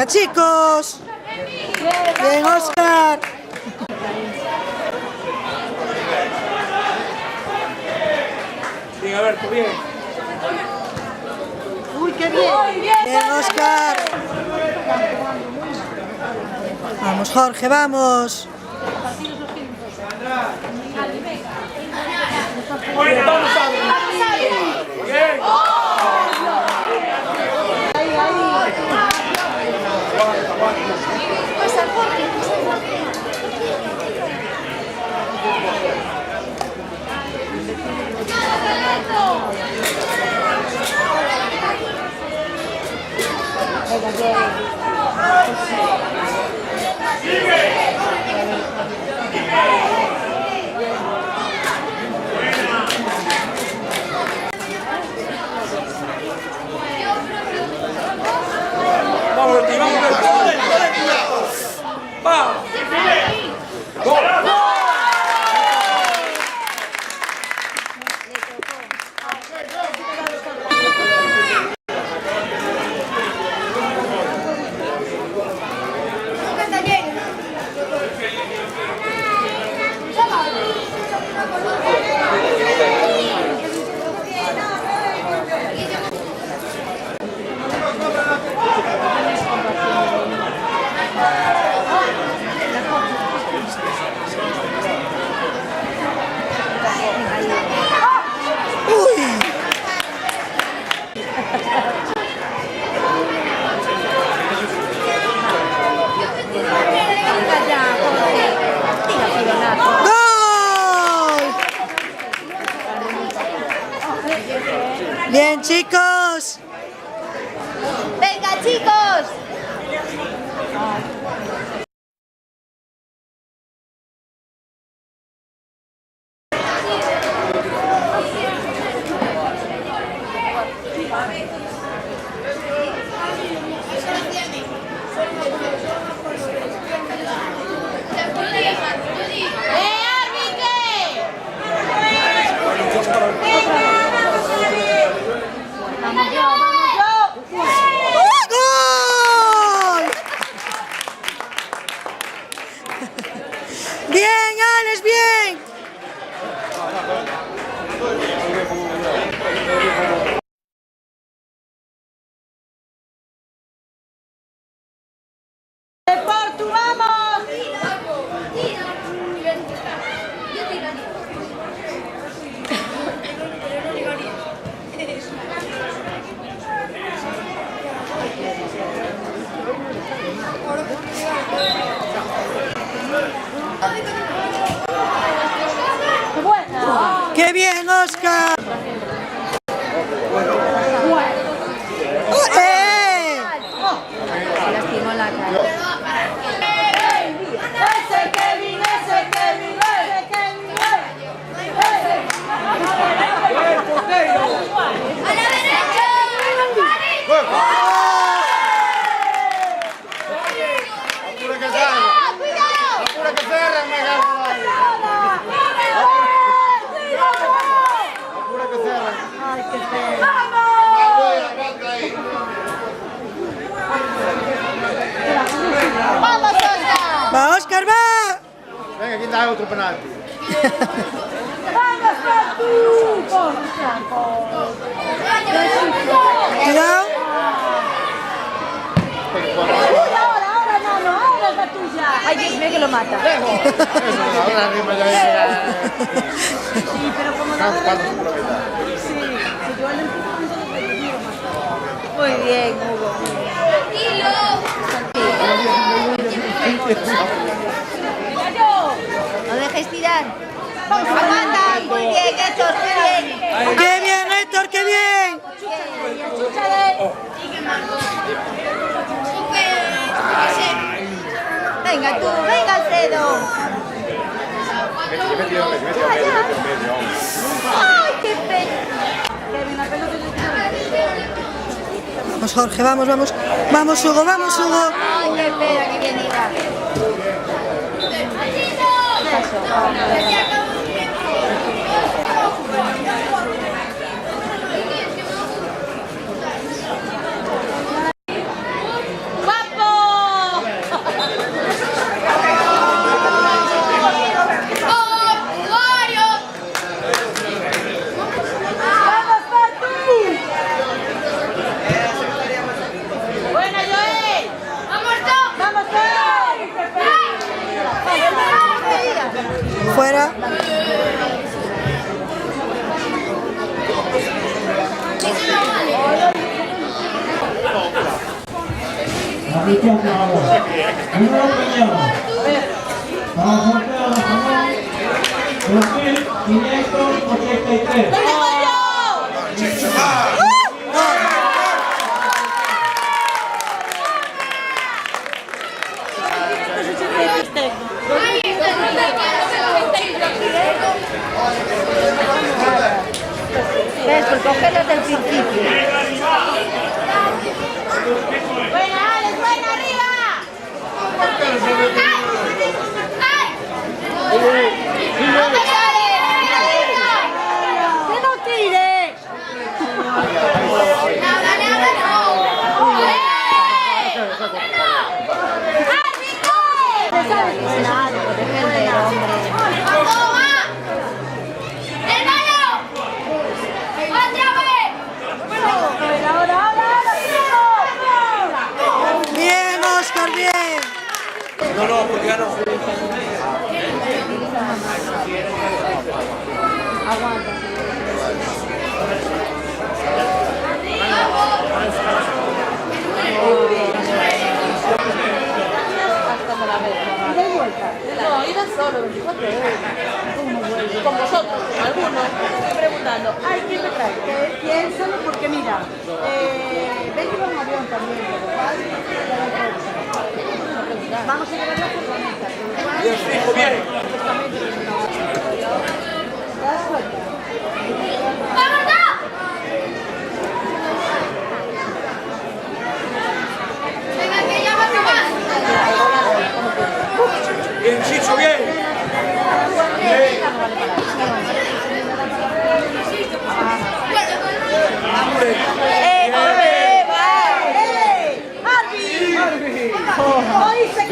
Venga, chicos. Bien, Óscar. Bien, a ver, tú bien. Uy, qué bien. Bien, Óscar. Vamos, Jorge, vamos. Bueno, vamos a ver. Bien. Vamos, Berti, vamos, Berti. ¡Va! ¡Gol! Bien, chicos. ¡Venga, chicos! ¡Gol! Bien, Alex, bien. ¡Deportu, vamos! ¡Qué bien, Óscar! Lastimó la cara. ¡Ese Kevin! ¡A la derecha! Apura que salga. ¡Cuidado! Apura que cierren, me agarro. Apura que cierren. ¡Ay, qué feo! ¡Vamos, Oscar! ¡Va, Óscar, va! Venga, aquí está otro penalti. ¡Vamos, tú! Cuidado. Ahora, no, ahora es la tuya. Ay, Dios mío, que lo mata. Eso, ahora arriba ya llega. Sí, pero como no... ¿Cuánto se puede quitar? Sí, si yo le empujo, entonces lo mato. Muy bien, Hugo. No dejes tirar. Aguanta, muy bien, Héctor, muy bien. ¡Qué bien, Héctor, qué bien! Venga tú, venga Alfredo. Ay, qué pena. Vamos, Jorge, vamos, vamos. Vamos, Hugo, vamos, Hugo. Ay, qué pena que bien iba. ¿Qué pasó? ¡Guapo! Atención, por favor. Número pequeño. Para el sorteo de jamón 2583. ¿Ves? Por cogerlo desde el principio. ¡Buena, Alex! ¡Buena, arriba! ¡Que no tire! ¡Nada, nada, no! Bien, Óscar, bien. No, no, porque ya no. No, iba solo, 24 euros. Con vosotros, algunos, preguntando, ay, ¿quién me trae? ¿Quién solo? Porque mira, ven que va un avión también, vamos a llevar la furgoneta. Bien fijo, bien. Venga, que ya va a acabar. Bien, Chicho, bien.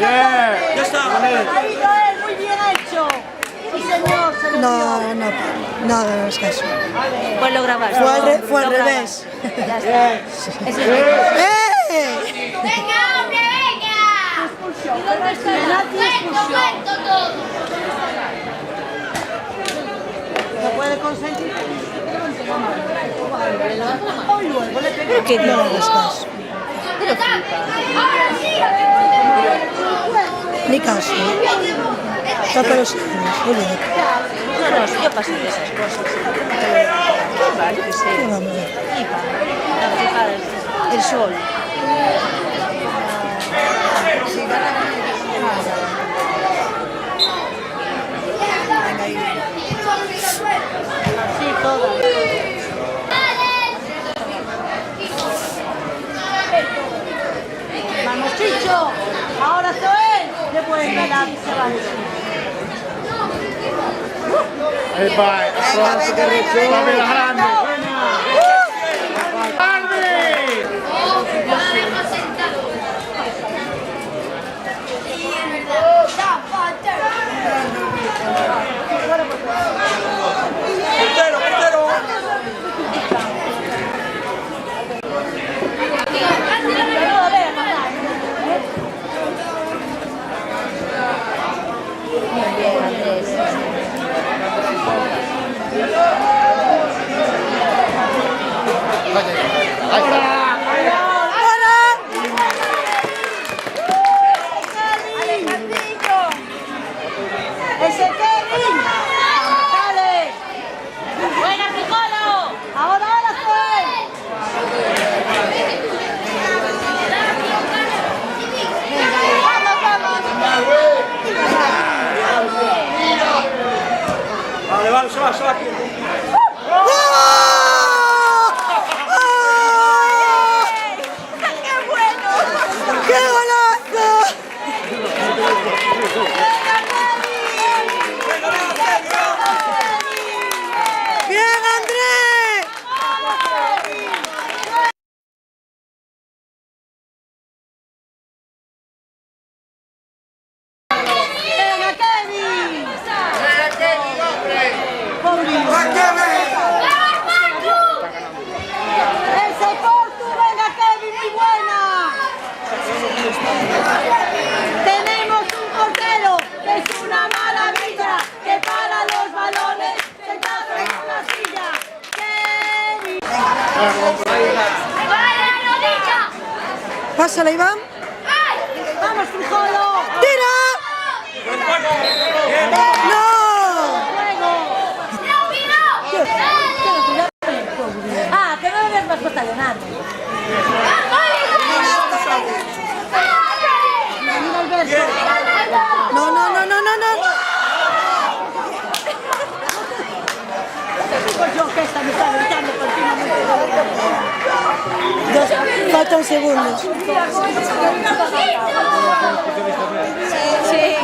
Ya está. Muy bien hecho. Sí, señor, se lo No, no, no hagas caso. Pues lo grabas. Fue al revés. Ya está. ¡Eh! ¡Venga, hombre, venga! ¿Y dónde está el momento todo? no puede consentir. Que no hagas caso. Ahora sí, Ni caso. Toca los hijos, olvídate. no, yo paso de esas cosas. ¿Qué va? Yo qué sé. ¿Qué vamos a ver? El sol. Sí, todas. Vamos, Chicho. Ahora Zoé. Le pueden ganar y se va a decir. Ahí va, aplauso que recibe la grande. ¡Grande! Portero, portero. ¡Ese Kevin! ¡Dale! ¡Buena, Picolo! ¡Ahora, ahora, Zoé! Vale, vale, se va, se va. ¡Qué golazo! ¡Bien, Andrés! ¡Venga, Kevin! ¡Ese Portu! ¡Venga, Kevin! ¡Muy buena! Tenemos un portero que es una maravilla, que para los Pásala, Iván. ¡Vamos, Frijolo! ¡Tira! ¡No! Ah, que no le des más cosas de nada. Mira el verso. No, no, no, no, no, no. Pues yo que esta me está gritando continuamente. Faltan segundos. Sí.